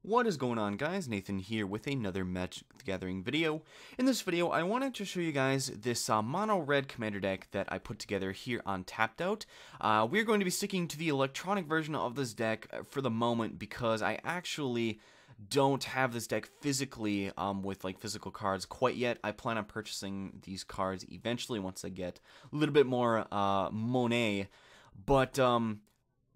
What is going on, guys? Nathan here with another Magic the Gathering video. In this video, I wanted to show you guys this mono red commander deck that I put together here on Tapped Out. We're going to be sticking to the electronic version of this deck for the moment because I actually don't have this deck physically with like physical cards quite yet. I plan on purchasing these cards eventually once I get a little bit more money, but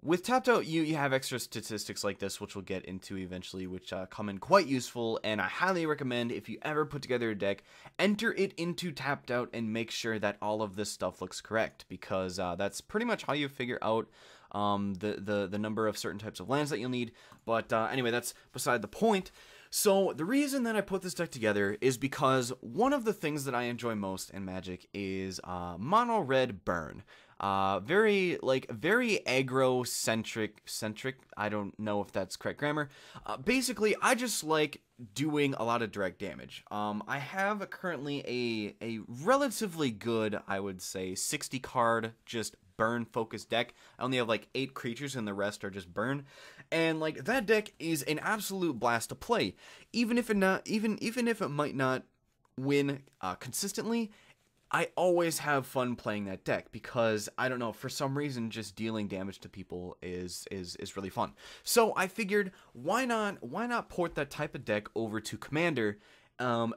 with Tapped Out, you have extra statistics like this, which we'll get into eventually, which come in quite useful, and I highly recommend if you ever put together a deck, enter it into Tapped Out and make sure that all of this stuff looks correct, because that's pretty much how you figure out the number of certain types of lands that you'll need. But anyway, that's beside the point. So the reason that I put this deck together is because one of the things that I enjoy most in Magic is mono red burn. Very aggro centric. I don't know if that's correct grammar. Basically, I just like doing a lot of direct damage. I have currently a relatively good, I would say, 60 card just burn focused deck. I only have like 8 creatures and the rest are just burn. And like that deck is an absolute blast to play. Even if it might not win consistently, I always have fun playing that deck because, I don't know, for some reason just dealing damage to people is really fun. So I figured, why not port that type of deck over to Commander,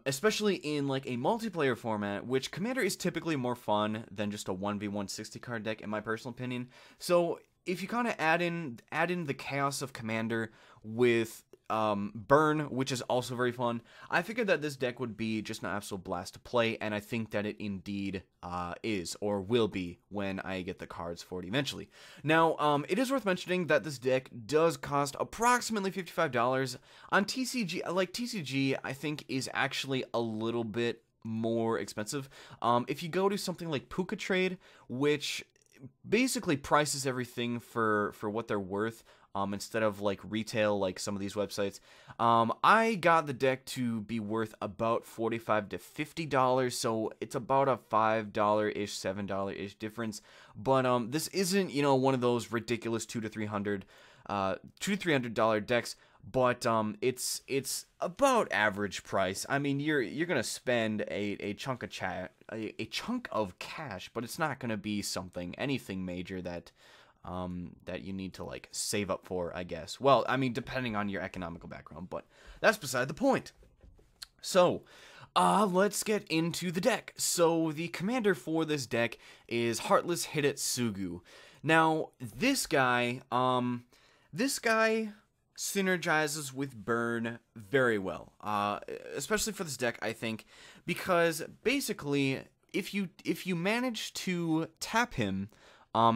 especially in like a multiplayer format, which Commander is typically more fun than just a 1v1 60 card deck in my personal opinion. So if you kind of add in the chaos of Commander with burn, which is also very fun, I figured that this deck would be just an absolute blast to play, and I think that it indeed is, or will be, when I get the cards for it eventually. Now, it is worth mentioning that this deck does cost approximately $55 on TCG. Like, TCG, I think, is actually a little bit more expensive. If you go to something like Puka Trade, which basically prices everything for what they're worth, instead of like retail like some of these websites, I got the deck to be worth about $45 to $50, so it's about a $5-ish, $7-ish difference. But this isn't, you know, one of those ridiculous $200 to $300 decks, but it's about average price. I mean, you're gonna spend a chunk of cash, but it's not gonna be anything major that you need to like save up for, I guess. Well, I mean, depending on your economical background, but that's beside the point. So, let's get into the deck. So, the commander for this deck is Heartless Hidetsugu. Now, this guy synergizes with burn very well, especially for this deck, I think, because basically, if you manage to tap him,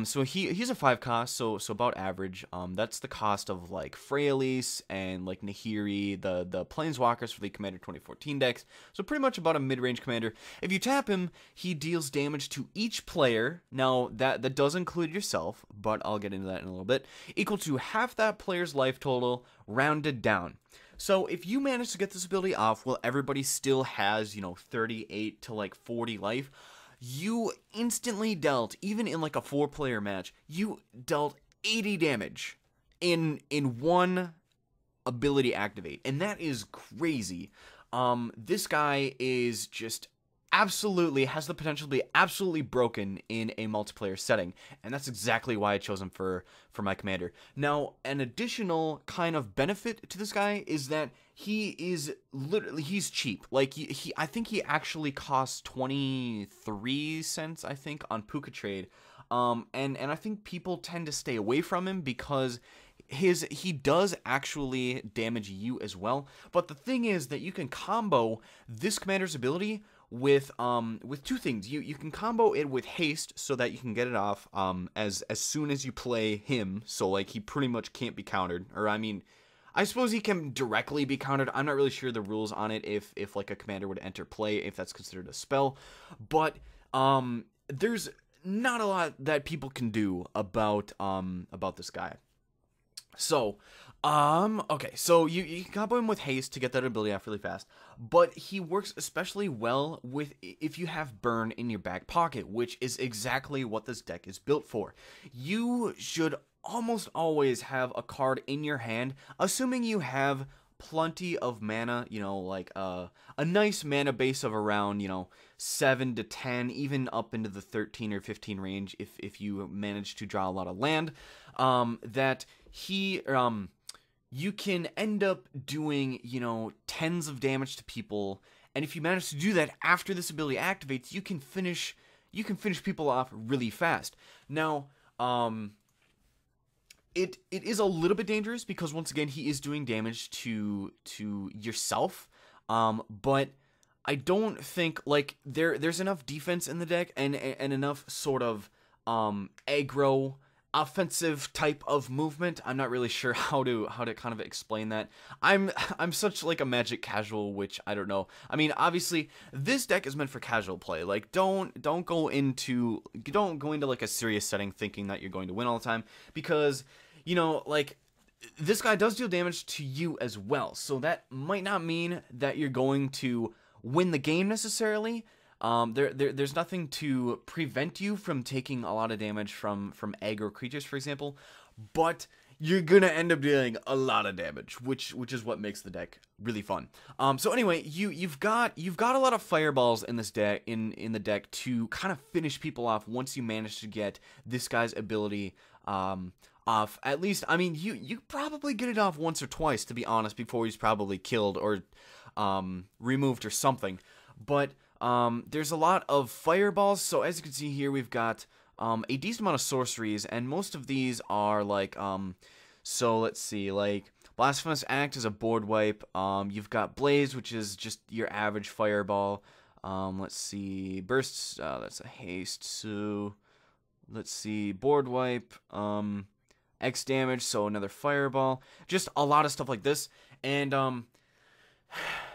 so he's a 5 cost, so about average. That's the cost of like Freyalise and like Nahiri, the Planeswalkers for the Commander 2014 decks. So pretty much about a mid-range commander. If you tap him, he deals damage to each player. Now that does include yourself, but I'll get into that in a little bit. Equal to half that player's life total, rounded down. So if you manage to get this ability off while everybody still has, you know, 38 to like 40 life, you instantly dealt, even in like a 4-player match, you dealt 80 damage in one ability activate, and that is crazy. This guy is just absolutely has the potential to be absolutely broken in a multiplayer setting, and that's exactly why I chose him for my commander. Now, an additional kind of benefit to this guy is that he's cheap. Like I think he actually costs 23 cents, I think, on Puka Trade. And I think people tend to stay away from him because he does actually damage you as well. But the thing is that you can combo this commander's ability with 2 things. You can combo it with haste so that you can get it off as soon as you play him, so like he pretty much can't be countered. Or I mean, I suppose he can directly be countered. I'm not really sure the rules on it if like a commander would enter play, if that's considered a spell. But there's not a lot that people can do about this guy. So, okay, so you can combo him with haste to get that ability off really fast, but he works especially well if you have burn in your back pocket, which is exactly what this deck is built for. You should almost always have a card in your hand, assuming you have plenty of mana, you know, like a nice mana base of around, you know, 7 to 10, even up into the 13 or 15 range if you manage to draw a lot of land, that you can end up doing, you know, tens of damage to people. And if you manage to do that after this ability activates, you can finish people off really fast. Now, it is a little bit dangerous because once again he is doing damage to yourself, but I don't think like there's enough defense in the deck and enough sort of aggro offensive type of movement. I'm not really sure how to kind of explain that. I'm such like a Magic casual, which I don't know. I mean, obviously this deck is meant for casual play. Like don't go into like a serious setting thinking that you're going to win all the time, because you know, like this guy does deal damage to you as well. So that might not mean that you're going to win the game necessarily. There's nothing to prevent you from taking a lot of damage from aggro creatures, for example, but you're gonna end up dealing a lot of damage, which is what makes the deck really fun. So anyway, you've got a lot of fireballs in this deck in the deck to kind of finish people off once you manage to get this guy's ability off. At least, I mean, you probably get it off once or twice, to be honest, before he's probably killed or removed or something. But there's a lot of fireballs, so as you can see here, we've got a decent amount of sorceries, and most of these are like, so let's see, like, Blasphemous Act is a board wipe, you've got Blaze, which is just your average fireball, let's see, Bursts, that's a haste, so, let's see, board wipe, X damage, so another fireball, just a lot of stuff like this, and,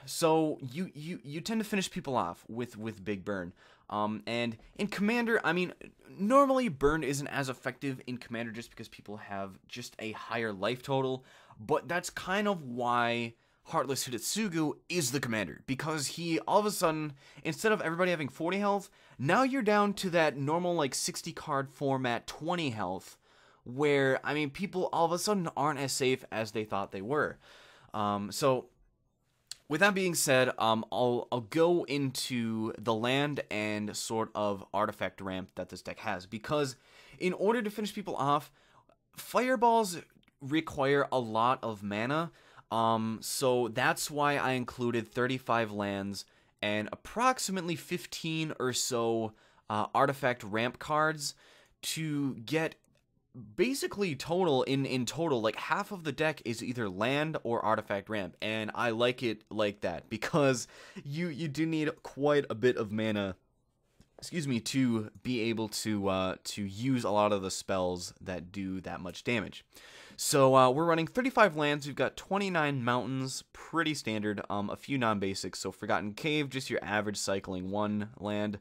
so you tend to finish people off with Big Burn. And in Commander, I mean, normally Burn isn't as effective in Commander just because people have just a higher life total, but that's kind of why Heartless Hidetsugu is the Commander, because he, all of a sudden, instead of everybody having 40 health, now you're down to that normal, like, 60 card format 20 health, where, I mean, people all of a sudden aren't as safe as they thought they were. So with that being said, I'll go into the land and sort of artifact ramp that this deck has, because in order to finish people off, fireballs require a lot of mana, so that's why I included 35 lands and approximately 15 or so artifact ramp cards to get basically total in total, like half of the deck is either land or artifact ramp, and I like it like that because you do need quite a bit of mana, excuse me, to be able to use a lot of the spells that do that much damage. So we're running 35 lands, we've got 29 mountains, pretty standard, a few non-basics, so Forgotten Cave, just your average cycling 1 land,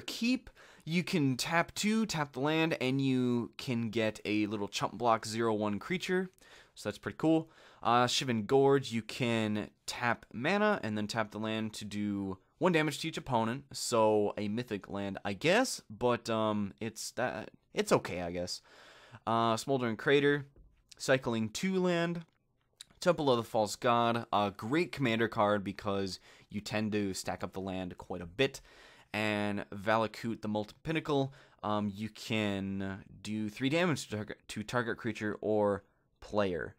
Keep. You can tap 2, tap the land, and you can get a little chump block 0/1 creature, so that's pretty cool. Shivan Gorge, you can tap mana and then tap the land to do 1 damage to each opponent, so a mythic land, I guess, but it's okay, I guess. Smoldering Crater, cycling 2 land. Temple of the False God, a great commander card because you tend to stack up the land quite a bit. And Valakut, the Molten Pinnacle, you can do 3 damage to target creature or player.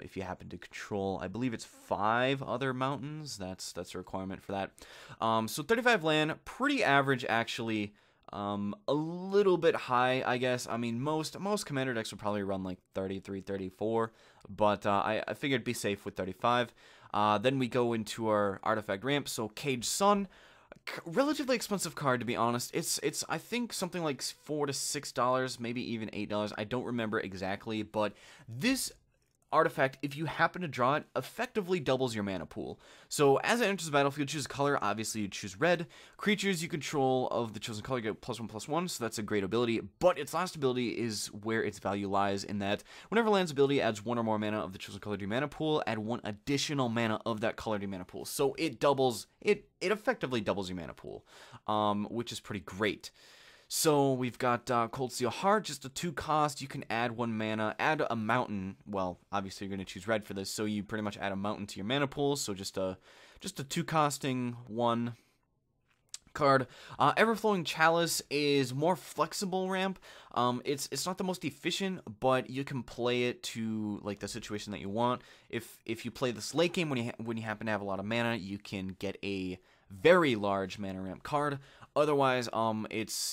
If you happen to control, I believe it's 5 other mountains. That's a requirement for that. So 35 land, pretty average actually. A little bit high, I guess. I mean, most commander decks would probably run like 33, 34, but I figured it'd be safe with 35. Then we go into our artifact ramp. So Caged Sun. Relatively expensive card, to be honest. It's I think something like $4 to $6, maybe even $8. I don't remember exactly, but this artifact, if you happen to draw it, effectively doubles your mana pool. So as it enters the battlefield, choose a color. Obviously, you choose red. Creatures you control of the chosen color get +1/+1, so that's a great ability. But its last ability is where its value lies, in that whenever land's ability adds 1 or more mana of the chosen color to your mana pool, add 1 additional mana of that color to your mana pool. So it doubles, it effectively doubles your mana pool, which is pretty great. So we've got Cold Steel Heart, just a 2-cost. You can add 1 mana, add a mountain. Well, obviously you're going to choose red for this, so you pretty much add a mountain to your mana pool. So just a 2-costing 1 card. Everflowing Chalice is more flexible ramp. It's not the most efficient, but you can play it to like the situation that you want. If you play this late game when you happen to have a lot of mana, you can get a very large mana ramp card. Otherwise,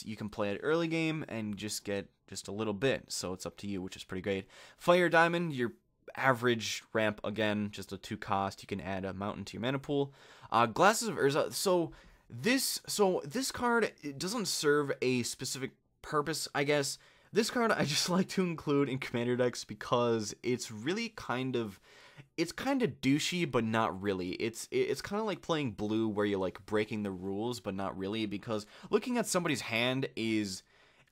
you can play it early game and just get just a little bit. So it's up to you, which is pretty great. Fire Diamond, your average ramp again, just a 2-cost. You can add a mountain to your mana pool. Glasses of Urza. So this card, it doesn't serve a specific purpose, I guess. This card I just like to include in commander decks because it's really kind of douchey, but not really. It's kind of like playing blue where you're like breaking the rules, but not really, because looking at somebody's hand is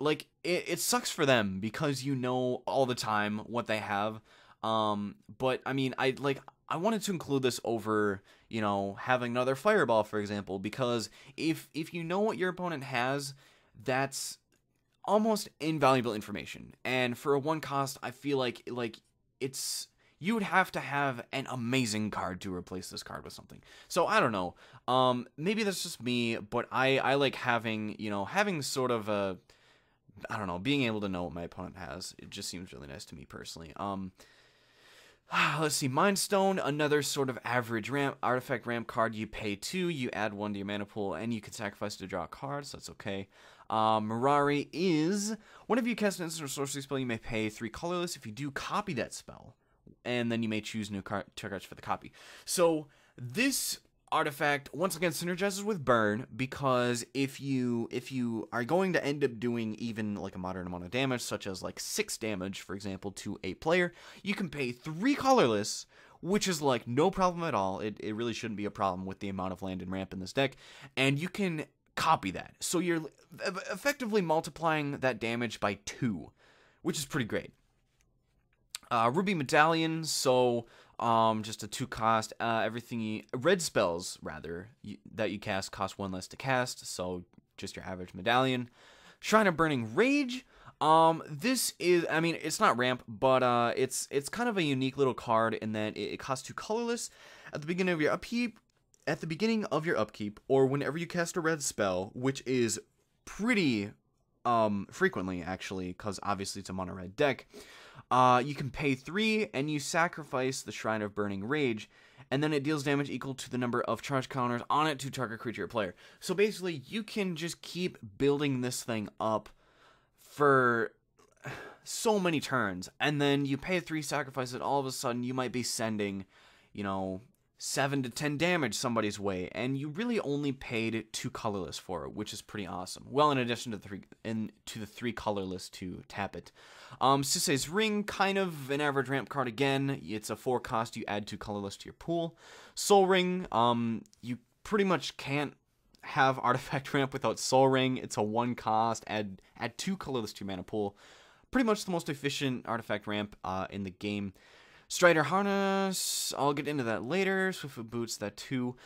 like it sucks for them because you know all the time what they have. But I mean, I wanted to include this over, you know, having another fireball, for example, because if you know what your opponent has, that's almost invaluable information. And for a 1-cost, I feel like you would have to have an amazing card to replace this card with something. So I don't know. Maybe that's just me, but I like having sort of a, I don't know, being able to know what my opponent has. It just seems really nice to me personally. Let's see, Mind Stone, another sort of average artifact ramp card. You pay 2, you add 1 to your mana pool, and you can sacrifice to draw a card, so that's okay. Mirari is, whenever you cast an instant or sorcery spell, you may pay 3 colorless. If you do, copy that spell, and then you may choose new targets for the copy. So this artifact once again synergizes with Burn, because if you are going to end up doing even like a moderate amount of damage, such as like 6 damage, for example, to a player, you can pay 3 colorless, which is like no problem at all. It really shouldn't be a problem with the amount of land and ramp in this deck, and you can copy that. So you're effectively multiplying that damage by 2, which is pretty great. Ruby Medallion, so just a 2-cost. Red spells rather that you cast cost 1 less to cast, so just your average medallion. Shrine of Burning Rage. This is, I mean, it's not ramp, but it's kind of a unique little card in that it costs 2 colorless at the beginning of your upkeep. Or whenever you cast a red spell, which is pretty frequently actually, because obviously it's a mono red deck. You can pay 3, and you sacrifice the Shrine of Burning Rage, and then it deals damage equal to the number of charge counters on it to target creature or player. So basically, you can just keep building this thing up for so many turns, and then you pay 3, sacrifice it, all of a sudden you might be sending, you know, 7 to 10 damage somebody's way, and you really only paid 2 colorless for it, which is pretty awesome. Well, in addition to the 3 colorless to tap it. Sisei's Ring, kind of an average ramp card again. It's a 4-cost. You add 2 colorless to your pool. Soul Ring, you pretty much can't have artifact ramp without Soul Ring. It's a 1-cost. Add 2 colorless to your mana pool. Pretty much the most efficient artifact ramp in the game. Strider Harness, I'll get into that later. Swiftfoot Boots, that too.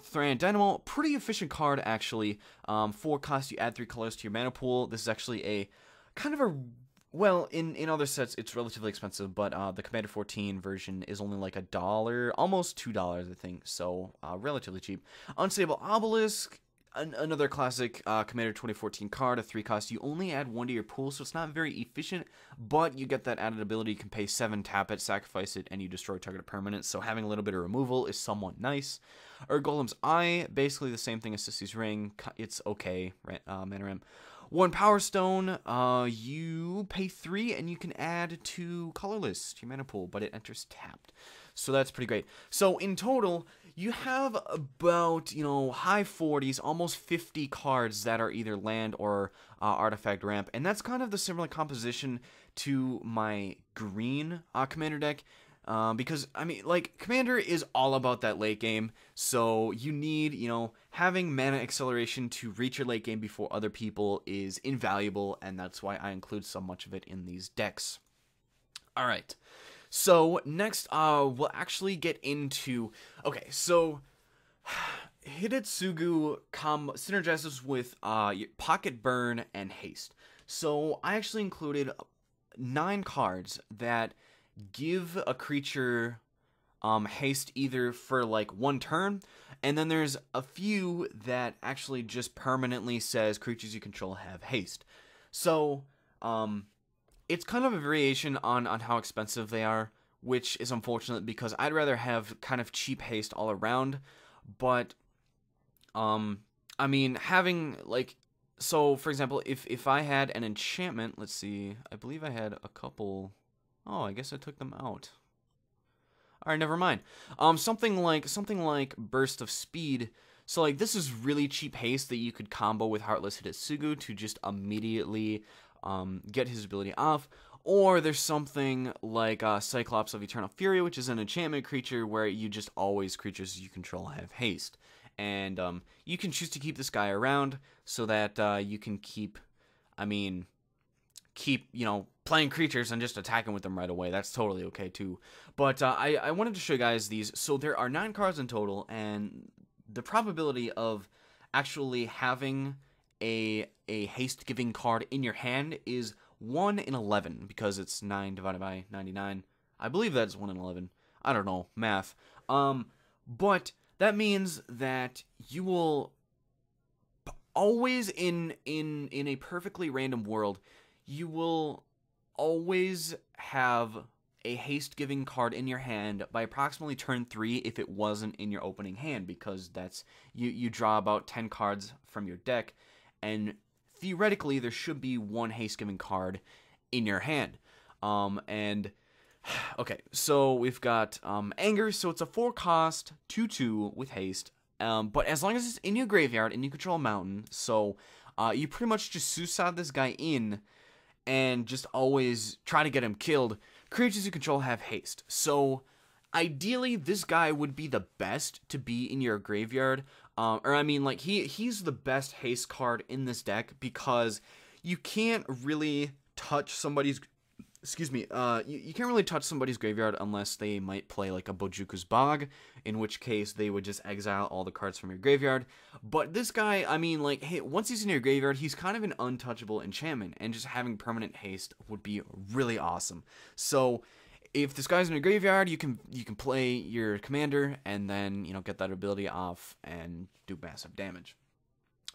Thran Dynamo, pretty efficient card, actually. 4 cost, you add 3 colors to your mana pool. This is actually a kind of a, well, in other sets, it's relatively expensive, but the Commander 14 version is only like $1, almost $2, I think, so relatively cheap. Unstable Obelisk, another classic Commander 2014 card, a 3-cost. You only add 1 to your pool, so it's not very efficient, but you get that added ability. You can pay 7, tap it, sacrifice it, and you destroy target permanent, so having a little bit of removal is somewhat nice. Golem's Eye, basically the same thing as Sisei's Ring. It's okay, mana ramp. 1 Power Stone, you pay 3, and you can add 2 colorless to your mana pool, but it enters tapped. So that's pretty great. So in total, you have about, you know, high 40s, almost 50 cards that are either land or artifact ramp. And that's kind of the similar composition to my green commander deck. Because, I mean, like, Commander is all about that late game. So you need, you know, having mana acceleration to reach your late game before other people is invaluable. And that's why I include so much of it in these decks. All right. So next, we'll actually get into, okay, so Hidetsugu synergizes with Pocket Burn and Haste. So I actually included 9 cards that give a creature haste either for like 1 turn, and then there's a few that actually just permanently says creatures you control have haste. So it's kind of a variation on how expensive they are, which is unfortunate because I'd rather have kind of cheap haste all around. But I mean, having like, so for example, if I had an enchantment, let's see, I believe I had a couple. Oh, I guess I took them out. All right, never mind. Something like Burst of Speed. So like this is really cheap haste that you could combo with Heartless Hidetsugu to just immediately get his ability off. Or there's something like Cyclops of Eternal Fury, which is an enchantment creature where you just always creatures you control have haste. And you can choose to keep this guy around so that you can keep, you know, playing creatures and just attacking with them right away. That's totally okay too. But I wanted to show you guys these. So there are 9 cards in total, and the probability of actually having a haste giving card in your hand is 1 in 11, because it's 9 divided by 99. I believe that's 1 in 11. I don't know, math. But that means that you will always, in a perfectly random world, you will always have a haste-giving card in your hand by approximately turn 3 if it wasn't in your opening hand, because that's you draw about 10 cards from your deck, and theoretically there should be 1 haste-giving card in your hand. Okay, so we've got Anger, so it's a 4-cost 2/2 with haste, but as long as it's in your graveyard and you control a mountain, so you pretty much just suicide this guy in and just always try to get him killed. Creatures you control have haste. So ideally this guy would be the best to be in your graveyard. Like he's the best haste card in this deck, because you can't really touch somebody's you can't really touch somebody's graveyard unless they might play like a Bojuku's Bog, in which case they would just exile all the cards from your graveyard. But this guy, hey, once he's in your graveyard, he's kind of an untouchable enchantment, and just having permanent haste would be really awesome. So if this guy's in your graveyard, you can play your commander and then, you know, get that ability off and do massive damage.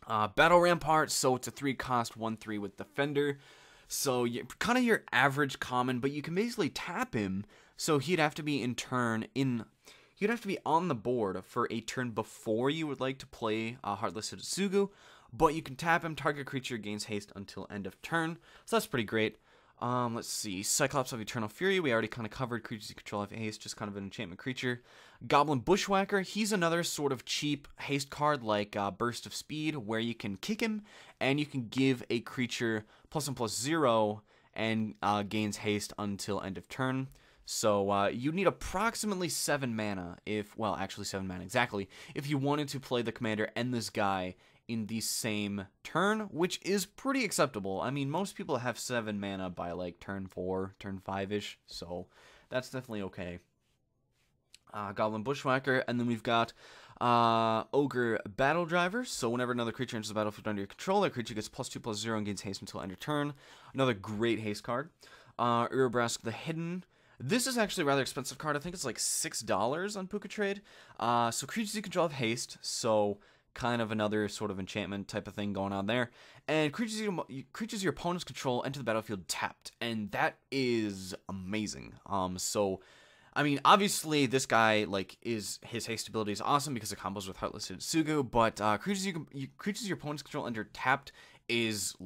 Battle Rampart, so it's a 3-cost 1/3 with Defender. So kind of your average common, but you can basically tap him, so he'd have to be he'd have to be on the board for a turn before you would like to play Heartless Hidetsugu, but you can tap him, target creature gains haste until end of turn, so that's pretty great. Let's see, Cyclops of Eternal Fury, we already kind of covered. Creatures you control have haste, just kind of an enchantment creature. Goblin Bushwhacker, he's another sort of cheap haste card like Burst of Speed, where you can kick him, and you can give a creature +1/+0, and gains haste until end of turn. So you need approximately 7 mana, actually 7 mana exactly, if you wanted to play the commander and this guy in the same turn, which is pretty acceptable. I mean, most people have 7 mana by like turn 4, turn 5-ish, so that's definitely okay. Goblin Bushwhacker, and then we've got Ogre Battle Driver. So whenever another creature enters the battlefield under your control, that creature gets +2/+0 and gains haste until end of turn. Another great haste card. Urabrask the Hidden. This is actually a rather expensive card. I think it's like $6 on Puka Trade. So creatures you control have haste, so kind of another sort of enchantment type of thing going on there. And creatures your opponents control enter the battlefield tapped, and that is amazing. Obviously this guy, his haste ability is awesome because it combos with Heartless Hidetsugu, but creatures your opponents control enter tapped is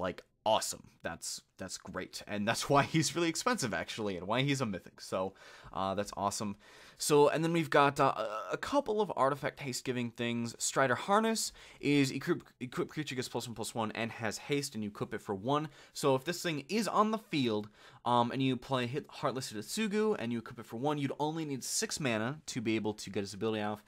awesome. That's great, and that's why he's really expensive actually, and why he's a mythic. So that's awesome. So, and then we've got a couple of artifact haste giving things. Strider Harness is equip creature gets +1/+1 and has haste, and you equip it for 1. So if this thing is on the field and you play Heartless Hidetsugu and you equip it for 1, you'd only need 6 mana to be able to get his ability off.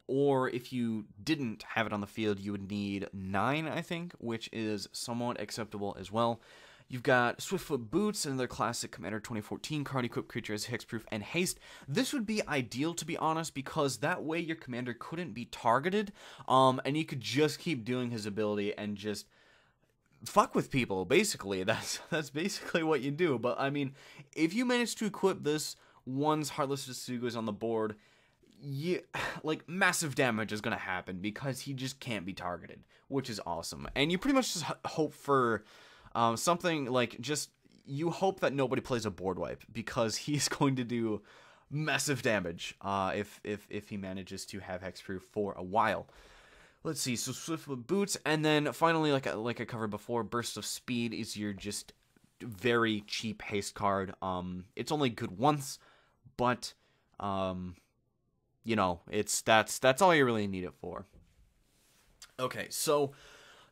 Or if you didn't have it on the field, you would need 9, I think, which is somewhat acceptable as well. You've got Swiftfoot Boots, another classic Commander 2014 card. Equipped creature has hexproof and haste. This would be ideal, to be honest, because that way your commander couldn't be targeted, and you could just keep doing his ability and just fuck with people, basically. That's basically what you do. But, I mean, if you manage to equip this once Heartless Hidetsugu is on the board, like, massive damage is going to happen because he just can't be targeted, which is awesome. And you pretty much just hope for something like you hope that nobody plays a board wipe because he's going to do massive damage if he manages to have hexproof for a while. Let's see, so Swiftfoot Boots, and then finally, like I covered before, Burst of Speed is your just very cheap haste card. It's only good once, but you know, that's all you really need it for. Okay, so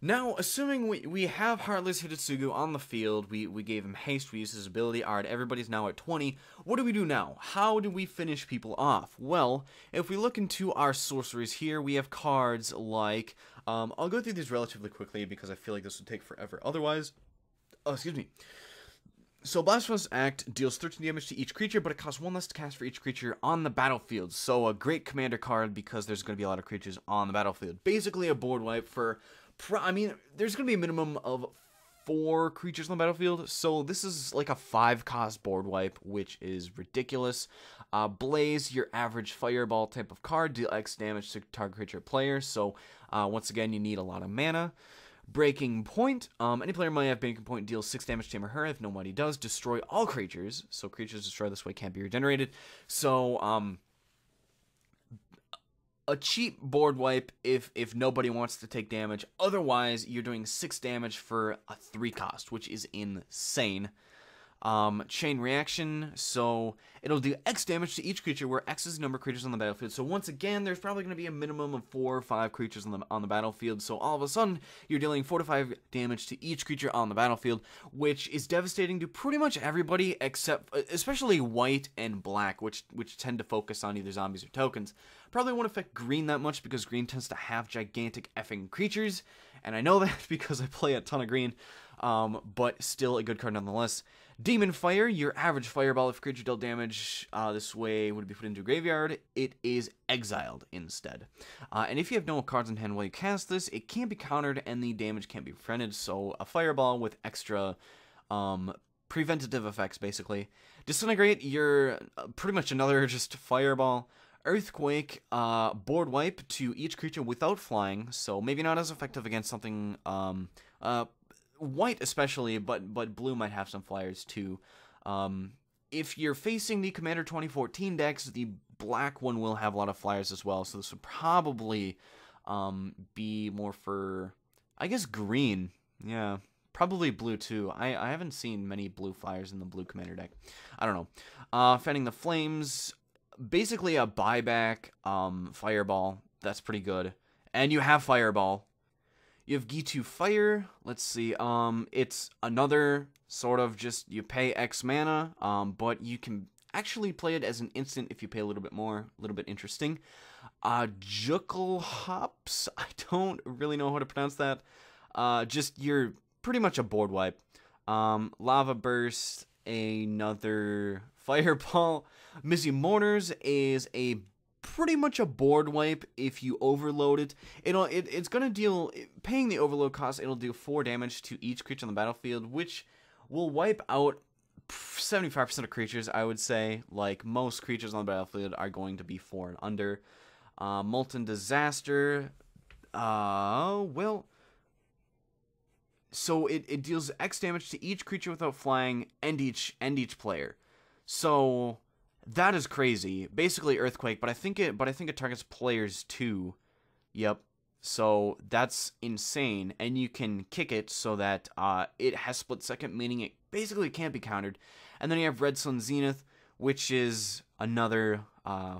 now, assuming we have Heartless Hidetsugu on the field, we gave him haste, we used his ability, alright, everybody's now at 20, what do we do now? How do we finish people off? Well, if we look into our sorceries here, we have cards like, I'll go through these relatively quickly because I feel like this would take forever otherwise. Oh, excuse me. So, Blasphemous Act deals 13 damage to each creature, but it costs 1 less to cast for each creature on the battlefield. So, a great commander card because there's going to be a lot of creatures on the battlefield. Basically, a board wipe for... I mean, there's going to be a minimum of 4 creatures on the battlefield, so this is like a 5-cost board wipe, which is ridiculous. Blaze, your average fireball type of card, deal X damage to target creature player, so once again, you need a lot of mana. Breaking Point, any player might have Breaking Point, deals 6 damage to him or her, if nobody does. Destroy all creatures, so creatures destroyed this way can't be regenerated. So, a cheap board wipe if nobody wants to take damage. Otherwise, you're doing 6 damage for a 3 cost, which is insane. Chain Reaction, so it'll do X damage to each creature where X is the number of creatures on the battlefield. So once again, there's probably going to be a minimum of 4 or 5 creatures on the battlefield. So all of a sudden, you're dealing 4 to 5 damage to each creature on the battlefield, which is devastating to pretty much everybody except, especially white and black, which tend to focus on either zombies or tokens. Probably won't affect green that much because green tends to have gigantic effing creatures, and I know that because I play a ton of green, but still a good card nonetheless. Demon Fire, your average fireball, if creature dealt damage this way would be put into a graveyard, it is exiled instead. And if you have no cards in hand while you cast this, it can't be countered and the damage can't be prevented, so a fireball with extra preventative effects, basically. Disintegrate, you're pretty much another just fireball. Earthquake, board wipe to each creature without flying, so maybe not as effective against something, white especially, but blue might have some flyers too. If you're facing the Commander 2014 decks, the black one will have a lot of flyers as well, so this would probably be more for, I guess, green. Yeah, probably blue too. I haven't seen many blue flyers in the blue Commander deck. I don't know. Fanning the Flames, basically a buyback fireball. That's pretty good. And you have fireball. You have Gitu Fire. Let's see. It's another sort of just you pay X mana, but you can actually play it as an instant if you pay a little bit more. A little bit interesting. Juckle Hops. I don't really know how to pronounce that. Just you're pretty much a board wipe. Lava Burst. Another fireball. Missy Mourners is a pretty much a board wipe if you overload it. It's gonna deal, paying the overload cost, it'll do 4 damage to each creature on the battlefield, which will wipe out 75% of creatures, I would say. Like, most creatures on the battlefield are going to be 4 and under. Molten Disaster, well, so it deals X damage to each creature without flying and each player. So that is crazy. Basically Earthquake, but I think it targets players too. Yep. So that's insane, and you can kick it so that it has split second, meaning it basically can't be countered. And then you have Red Sun Zenith, which is another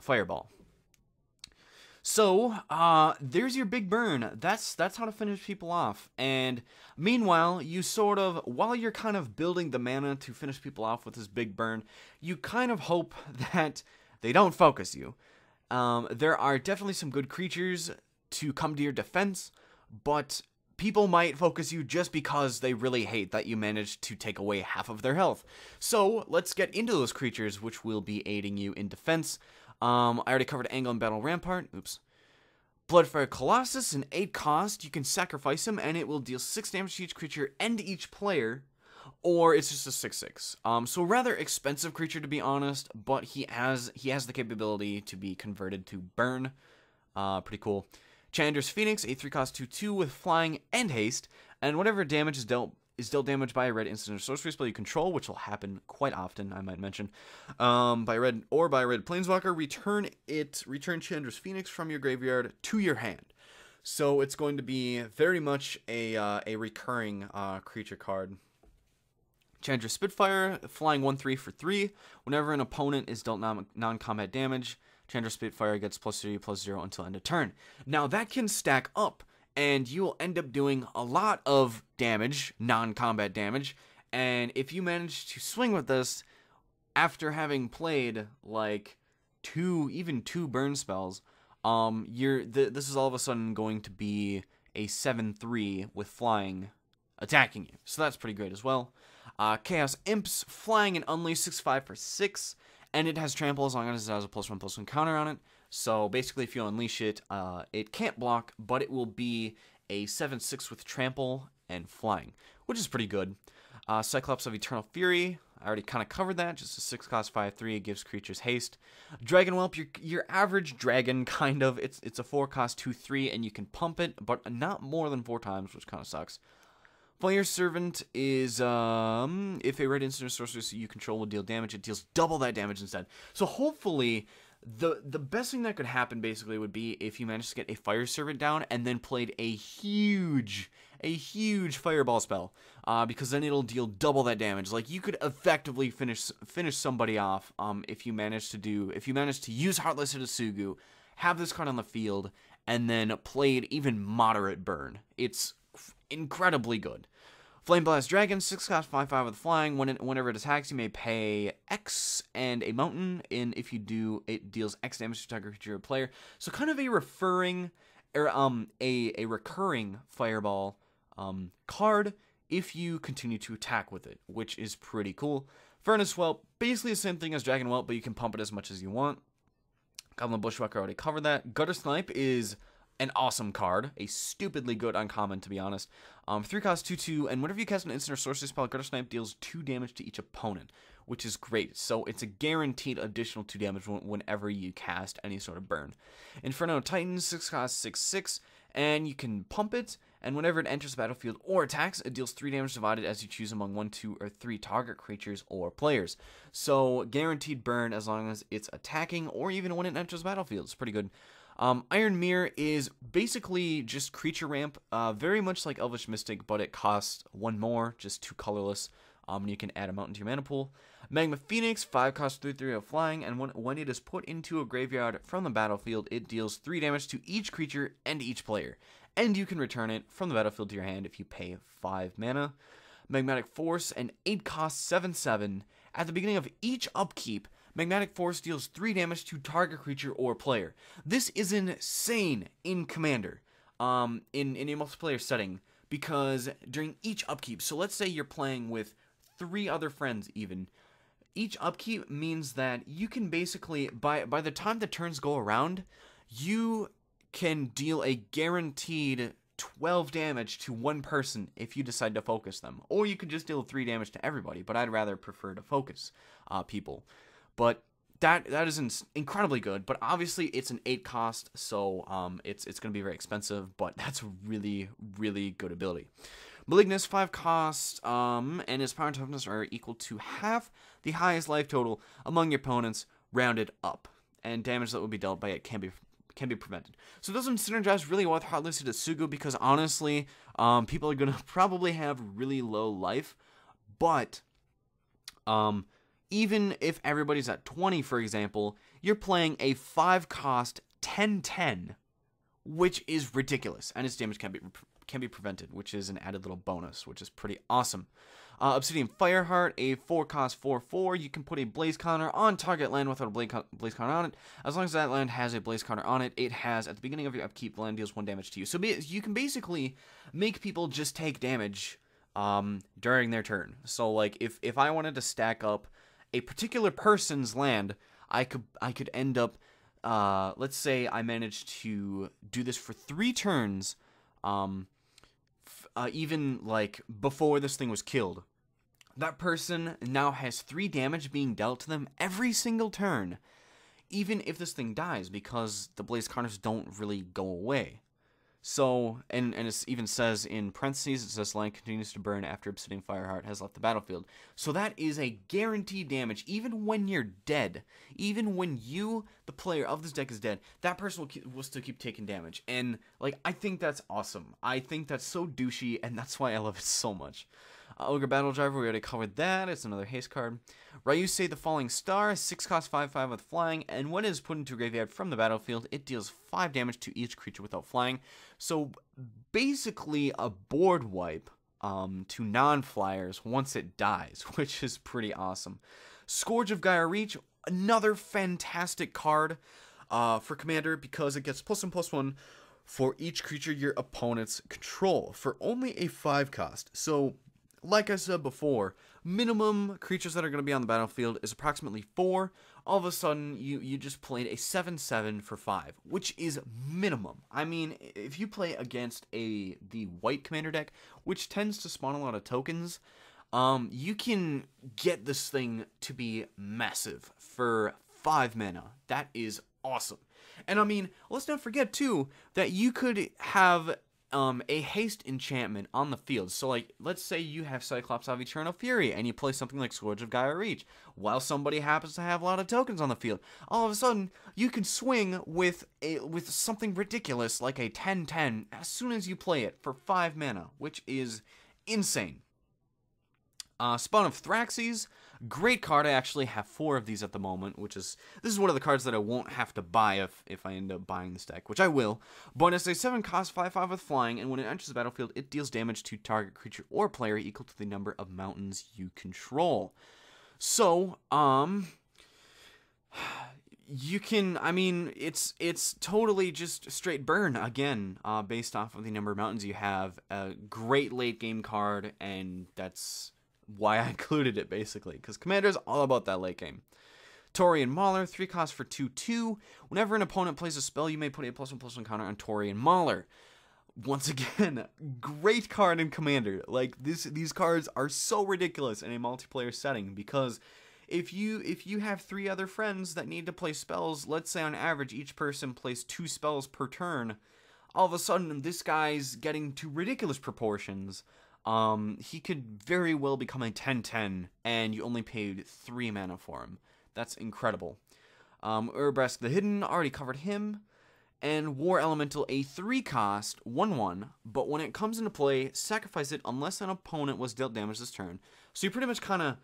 fireball. So, there's your big burn. That's how to finish people off. And meanwhile, you sort of, while you're kind of building the mana to finish people off with this big burn, you kind of hope that they don't focus you. There are definitely some good creatures to come to your defense, but people might focus you just because they really hate that you managed to take away half of their health. So let's get into those creatures, which will be aiding you in defense. I already covered Angle and Battle Rampart. Oops. Bloodfire Colossus, an 8 cost. You can sacrifice him, and it will deal 6 damage to each creature and each player. Or it's just a 6/6. So rather expensive creature, to be honest, but he has the capability to be converted to burn. Pretty cool. Chandra's Phoenix, a 3 cost 2/2 with flying and haste, and whatever damage is dealt damage by a red instant or sorcery spell you control, which will happen quite often, I might mention. By a red planeswalker, return Chandra's Phoenix from your graveyard to your hand. So it's going to be very much a recurring creature card. Chandra Spitfire, flying 1/3 for 3. Whenever an opponent is dealt non-combat damage, Chandra Spitfire gets +3/+0 until end of turn. Now that can stack up, and you will end up doing a lot of damage, non-combat damage. And if you manage to swing with this, after having played like even two burn spells, this is all of a sudden going to be a 7/3 with flying attacking you. So that's pretty great as well. Chaos Imps, flying and unleash 6/5 for 6, and it has trample as long as it has a +1/+1 counter on it. So basically, if you unleash it, it can't block, but it will be a 7/6 with trample and flying, which is pretty good. Cyclops of Eternal Fury, I already kind of covered that. Just a 6 cost 5/3, gives creatures haste. Dragon Whelp, your average dragon, kind of. It's a 4 cost 2/3, and you can pump it, but not more than 4 times, which kind of sucks. Fire Servant is, if a red instant or sorcery you control will deal damage, it deals double that damage instead. So hopefully, the best thing that could happen basically would be if you managed to get a Fire Servant down and then played a huge Fireball spell, because then it'll deal double that damage. Like, you could effectively finish somebody off, if you manage to use Heartless Hidetsugu, have this card on the field, and then played even moderate burn. It's incredibly good. Flame Blast Dragon, 6 cost 5/5 with flying. Whenever it attacks, you may pay X and a mountain, and if you do, it deals X damage to target creature or player. So kind of a recurring Fireball card if you continue to attack with it, which is pretty cool. Furnace Whelp, basically the same thing as Dragon Whelp, but you can pump it as much as you want. Goblin Bushwhacker, already covered that. Gutter Snipe is an awesome card, a stupidly good uncommon, to be honest. 3 cost 2/2, and whenever you cast an instant or sorcery spell, Gutter Snipe deals 2 damage to each opponent, which is great. So it's a guaranteed additional 2 damage whenever you cast any sort of burn. Inferno Titan, 6 cost 6/6, and you can pump it, and whenever it enters the battlefield or attacks, it deals 3 damage divided as you choose among 1, 2, or 3 target creatures or players. So guaranteed burn as long as it's attacking, or even when it enters the battlefield. It's pretty good. Iron Mirror is basically just creature ramp, very much like Elvish Mystic, but it costs 1 more, just 2 colorless, and you can add a mountain to your mana pool. Magma Phoenix, 5 cost 3/3 of flying, and when it is put into a graveyard from the battlefield, it deals 3 damage to each creature and each player, and you can return it from the battlefield to your hand if you pay 5 mana. Magmatic Force, an 8 cost 7/7, at the beginning of each upkeep, Magmatic Force deals 3 damage to target creature or player. This is insane in Commander, in a multiplayer setting, because during each upkeep, so let's say you're playing with 3 other friends even, each upkeep means that you can basically, by the time the turns go around, you can deal a guaranteed 12 damage to 1 person if you decide to focus them. Or you could just deal 3 damage to everybody, but I'd rather prefer to focus people. But that is incredibly good, but obviously it's an 8 cost, so it's going to be very expensive, but that's a really, really good ability. Malignus, 5 cost, and his power and toughness are equal to half the highest life total among your opponents, rounded up, and damage that would be dealt by it can be prevented. So it doesn't synergize really well with Heartless Hidetsugu, because honestly, people are going to probably have really low life, but even if everybody's at 20, for example, you're playing a 5 cost 10/10, which is ridiculous, and its damage can be prevented, which is an added little bonus, which is pretty awesome. Obsidian Fireheart, a 4-cost 4/4. You can put a Blaze counter on target land without a Blaze counter on it. As long as that land has a Blaze counter on it, it has, at the beginning of your upkeep, the land deals 1 damage to you. So you can basically make people just take damage during their turn. So, like, if I wanted to stack up a particular person's land, I could end up, let's say I managed to do this for 3 turns, even, like, before this thing was killed. That person now has 3 damage being dealt to them every single turn, even if this thing dies, because the Blaze counters don't really go away. So, and it even says in parentheses, it says land continues to burn after Obsidian Fireheart has left the battlefield. So that is a guaranteed damage, even when you're dead. Even when you, the player of this deck, is dead, that person will still keep taking damage. And, like, I think that's awesome. I think that's so douchey, and that's why I love it so much. Ogre Battle Driver, we already covered that. It's another haste card. Ryusei the Falling Star, 6-cost 5/5 with flying, and when it is put into a graveyard from the battlefield, it deals 5 damage to each creature without flying. So basically a board wipe to non-flyers once it dies, which is pretty awesome. Scourge of Gaia Reach, another fantastic card for Commander, because it gets +1/+1 for each creature your opponents control for only a 5-cost. So, like I said before, minimum creatures that are going to be on the battlefield is approximately 4. All of a sudden, you just played a 7/7 for 5, which is minimum. I mean, if you play against the white commander deck, which tends to spawn a lot of tokens, you can get this thing to be massive for 5 mana. That is awesome. And I mean, let's not forget too that you could have a haste enchantment on the field. So, like, let's say you have Cyclops of Eternal Fury and you play something like Scourge of Gaia Reach while somebody happens to have a lot of tokens on the field. All of a sudden, you can swing with something ridiculous like a 10/10 as soon as you play it for 5 mana, which is insane. Spawn of Thraxis, great card. I actually have 4 of these at the moment, this is one of the cards that I won't have to buy if I end up buying this deck, which I will. But it's a 7-cost 5/5 with flying, and when it enters the battlefield, it deals damage to target creature or player equal to the number of mountains you control. So, you can, I mean, it's totally just straight burn, again, based off of the number of mountains you have. A great late game card, and that's why I included it, basically, because Commander's all about that late game. Taurian Mauler, 3 costs for 2/2. Whenever an opponent plays a spell, you may put a +1/+1 counter on Taurian Mauler. Once again, great card in Commander. Like, these cards are so ridiculous in a multiplayer setting, because if you have 3 other friends that need to play spells, let's say on average each person plays 2 spells per turn, all of a sudden this guy's getting to ridiculous proportions. He could very well become a 10/10, and you only paid 3 mana for him. That's incredible. Urbrask the Hidden, already covered him. And War Elemental, a 3-cost 1/1, but when it comes into play, sacrifice it unless an opponent was dealt damage this turn. So you pretty much kind of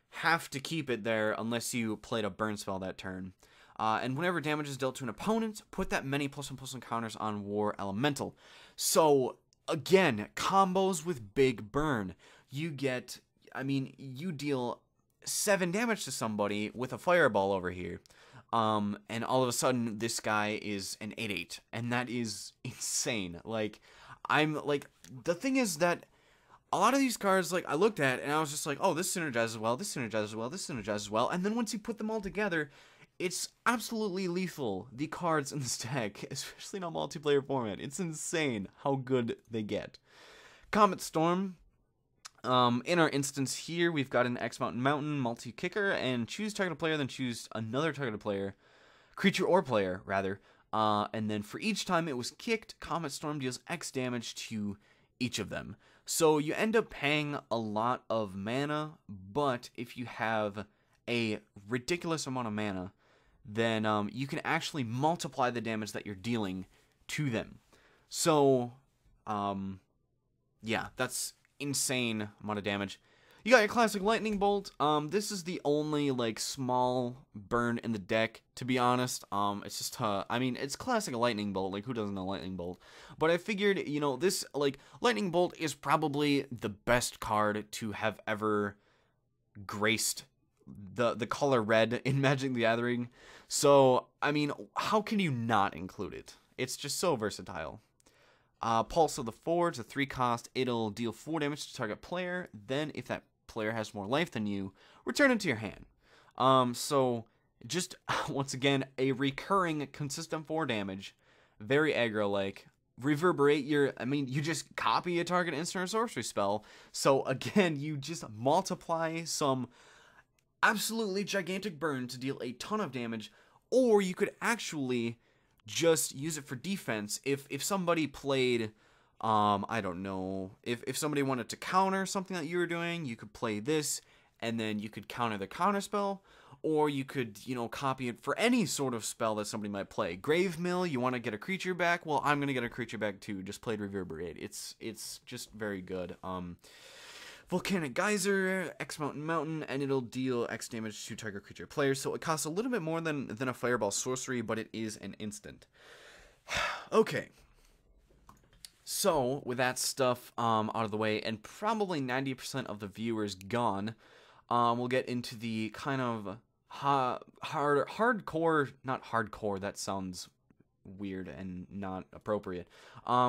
have to keep it there unless you played a burn spell that turn. And whenever damage is dealt to an opponent, put that many +1/+1 counters on War Elemental. So, again, combos with big burn. You get, I mean, you deal 7 damage to somebody with a fireball over here. And all of a sudden, this guy is an 8/8. And that is insane. Like, the thing is that a lot of these cards, like, I looked at and I was just like, oh, this synergizes well, this synergizes well, this synergizes well. And then once you put them all together, it's absolutely lethal, the cards in this deck, especially in a multiplayer format. It's insane how good they get. Comet Storm. In our instance here, we've got an X Mountain multi-kicker, and choose targeted player, then choose another targeted player, creature or player, rather. And then for each time it was kicked, Comet Storm deals X damage to each of them. So you end up paying a lot of mana, but if you have a ridiculous amount of mana, then you can actually multiply the damage that you're dealing to them. So, yeah, that's insane amount of damage. You got your classic lightning bolt. This is the only like small burn in the deck, to be honest. It's just I mean, it's classic lightning bolt. Like, who doesn't know lightning bolt? But I figured, you know, this like lightning bolt is probably the best card to have ever graced the color red in Magic the Gathering. So I mean, how can you not include it? It's just so versatile. Pulse of the Forge, a 3-cost. It'll deal 4 damage to target player. Then, if that player has more life than you, return it to your hand. So just once again, a recurring consistent 4 damage, very aggro-like. Reverberate you just copy a target instant or sorcery spell. So again, you just multiply some absolutely gigantic burn to deal a ton of damage, or you could actually just use it for defense. If somebody played, I don't know, if somebody wanted to counter something that you were doing, you could play this, and then you could counter the counter spell, or you could, you know, copy it for any sort of spell that somebody might play. Grave Mill, you want to get a creature back? Well, I'm going to get a creature back too. Just played Reverberate. It's just very good. Volcanic Geyser, X Mountain, and it'll deal X damage to target creature players. So it costs a little bit more than a Fireball sorcery, but it is an instant. Okay. So, with that stuff out of the way, and probably 90% of the viewers gone, we'll get into the kind of hardcore, not hardcore, that sounds weird and not appropriate.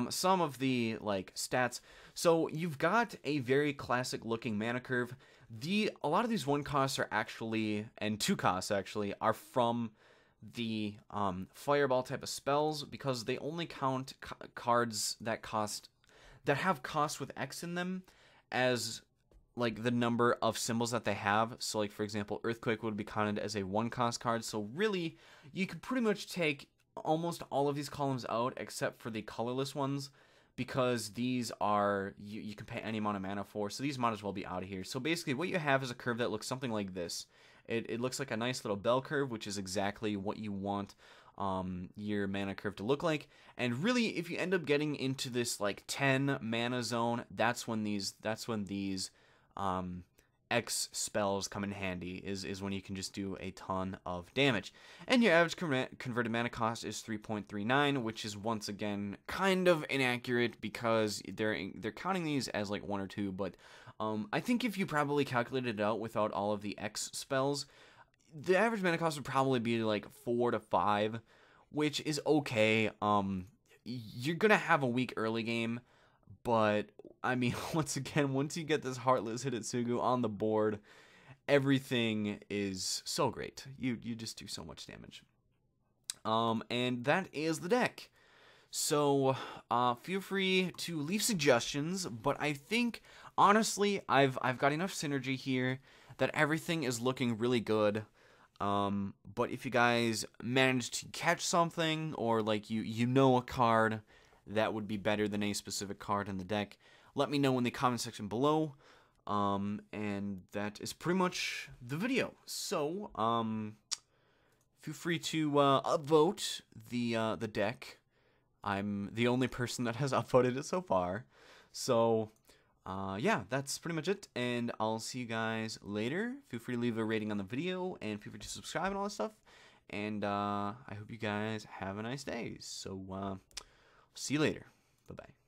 Some of the like stats. So you've got a very classic looking mana curve. A lot of these 1-costs are actually, and 2-costs actually, are from the fireball type of spells, because they only count cards that have cost with X in them as like the number of symbols that they have. So like, for example, Earthquake would be counted as a 1-cost card. So really, you could pretty much take almost all of these columns out except for the colorless ones, because these are you can pay any amount of mana for, so these might as well be out of here. So basically what you have is a curve that looks something like this. It looks like a nice little bell curve, which is exactly what you want your mana curve to look like. And really, if you end up getting into this like 10 mana zone, that's when these X spells come in handy, is when you can just do a ton of damage. And your average converted mana cost is 3.39, which is once again kind of inaccurate, because they're counting these as like 1 or 2, but I think if you probably calculated it out without all of the X spells, the average mana cost would probably be like 4 to 5, which is okay. You're gonna have a weak early game, but I mean, once again, once you get this Heartless Hidetsugu on the board, everything is so great. You just do so much damage. And that is the deck. So feel free to leave suggestions, but I think honestly I've got enough synergy here that everything is looking really good. But if you guys manage to catch something, or like you know a card that would be better than a specific card in the deck, let me know in the comment section below. And that is pretty much the video. So feel free to upvote the deck. I'm the only person that has upvoted it so far. So yeah, that's pretty much it, and I'll see you guys later. Feel free to leave a rating on the video, and feel free to subscribe and all that stuff. And I hope you guys have a nice day. So see you later. Bye-bye.